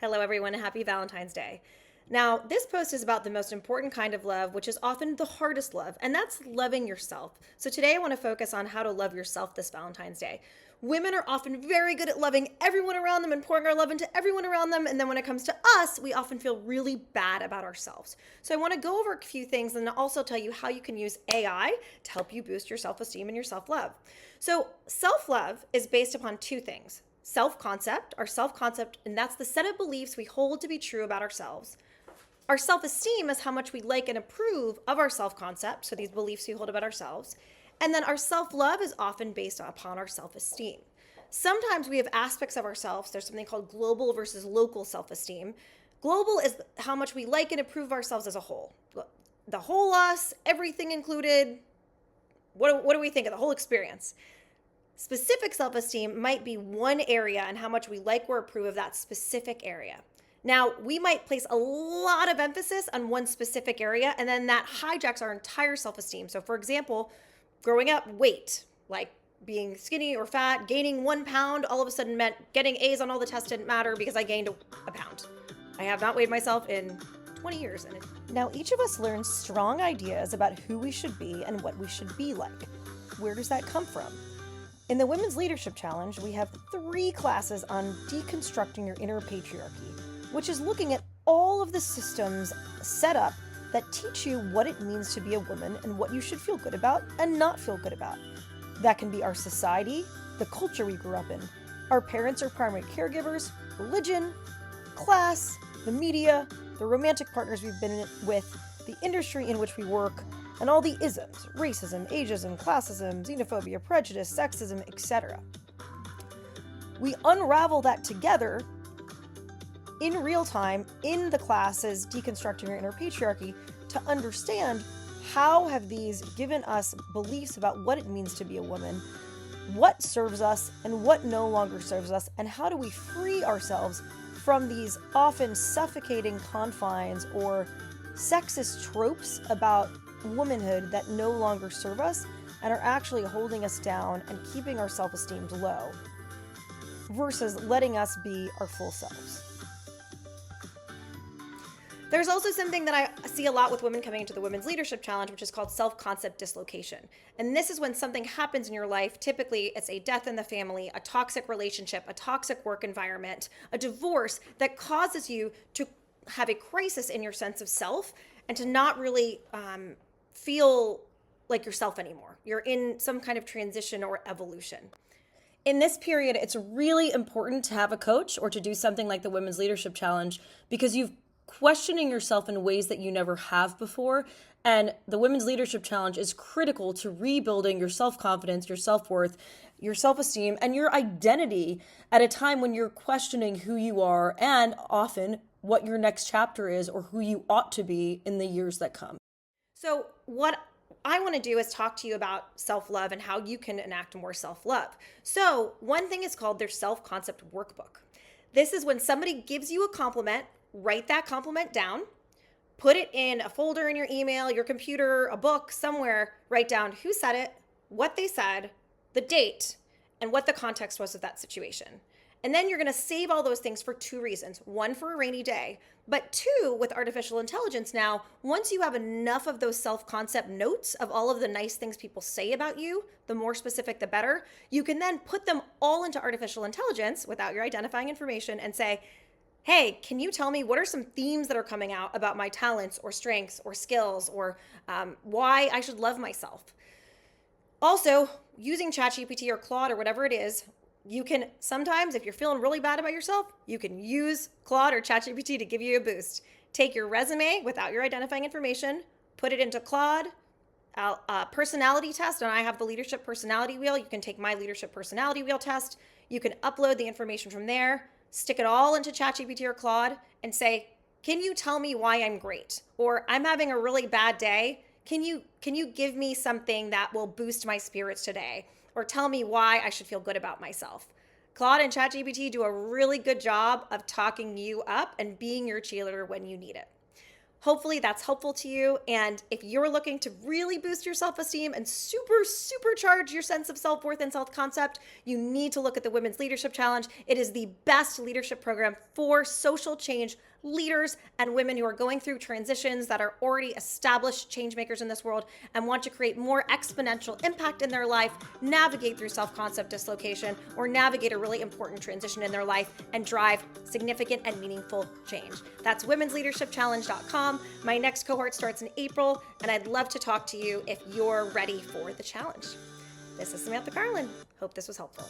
Hello, everyone, and happy Valentine's Day. Now, this post is about the most important kind of love, which is often the hardest love, and that's loving yourself. So, today I want to focus on how to love yourself this Valentine's Day. Women are often very good at loving everyone around them and pouring our love into everyone around them, and then when it comes to us, we often feel really bad about ourselves. So, I want to go over a few things and also tell you how you can use AI to help you boost your self esteem and your self love. So, self love is based upon two things: our self concept, and that's the set of beliefs we hold to be true about ourselves. Our self esteem is how much we like and approve of our self concept, so these beliefs we hold about ourselves. And then our self love is often based upon our self esteem. Sometimes we have aspects of ourselves. There's something called global versus local self esteem. Global is how much we like and approve of ourselves as a whole. The whole us, everything included. What do we think of the whole experience? Specific self-esteem might be one area and how much we like or approve of that specific area. Now, we might place a lot of emphasis on one specific area, and then that hijacks our entire self-esteem. So, for example, growing up, weight, like being skinny or fat, gaining 1 pound all of a sudden meant getting A's on all the tests didn't matter because I gained a pound. I have not weighed myself in 20 years. Now, each of us learns strong ideas about who we should be and what we should be like. Where does that come from? In the Women's Leadership Challenge, we have 3 classes on deconstructing your inner patriarchy, which is looking at all of the systems set up that teach you what it means to be a woman and what you should feel good about and not feel good about. That can be our society, the culture we grew up in, our parents or primary caregivers, religion, class, the media, the romantic partners we've been with, the industry in which we work, and all the isms: racism, ageism, classism, xenophobia, prejudice, sexism, etc. We unravel that together in real time in the classes Deconstructing Your Inner Patriarchy to understand how have these given us beliefs about what it means to be a woman, what serves us and what no longer serves us, and how do we free ourselves from these often suffocating confines or sexist tropes about womanhood that no longer serve us and are actually holding us down and keeping our self-esteem low versus letting us be our full selves. There's also something that I see a lot with women coming into the Women's Leadership Challenge, which is called self-concept dislocation. And this is when something happens in your life. Typically, it's a death in the family, a toxic relationship, a toxic work environment, a divorce that causes you to have a crisis in your sense of self and to not really feel like yourself anymore. You're in some kind of transition or evolution. In this period, it's really important to have a coach or to do something like the Women's Leadership Challenge because you've questioning yourself in ways that you never have before. And the Women's Leadership Challenge is critical to rebuilding your self-confidence, your self-worth, your self-esteem, and your identity at a time when you're questioning who you are and often what your next chapter is or who you ought to be in the years that come. So what I want to do is talk to you about self-love and how you can enact more self-love. So one thing is called their self-concept workbook. This is when somebody gives you a compliment. Write that compliment down, put it in a folder in your email, your computer, a book, somewhere. Write down who said it, what they said, the date, and what the context was of that situation. And then you're going to save all those things for 2 reasons. 1, for a rainy day, but 2, with artificial intelligence now, once you have enough of those self-concept notes of all of the nice things people say about you, the more specific, the better, you can then put them all into artificial intelligence without your identifying information and say, hey, can you tell me what are some themes that are coming out about my talents or strengths or skills or why I should love myself? Also, using ChatGPT or Claude or whatever it is, you can sometimes, if you're feeling really bad about yourself, you can use Claude or ChatGPT to give you a boost. Take your resume without your identifying information, put it into Claude, personality test, and I have the leadership personality wheel. You can take my leadership personality wheel test. You can upload the information from there, stick it all into ChatGPT or Claude and say, can you tell me why I'm great? Or I'm having a really bad day. Can you give me something that will boost my spirits today? Or tell me why I should feel good about myself. Claude and ChatGPT do a really good job of talking you up and being your cheerleader when you need it. Hopefully that's helpful to you. And if you're looking to really boost your self esteem and supercharge your sense of self worth and self concept, you need to look at the Women's Leadership Challenge. It is the best leadership program for social change leaders and women who are going through transitions, that are already established change makers in this world and want to create more exponential impact in their life, navigate through self concept dislocation, or navigate a really important transition in their life and drive significant and meaningful change. That's womensleadershipchallenge.com. My next cohort starts in April, and I'd love to talk to you if you're ready for the challenge. This is Samantha Garland. Hope this was helpful.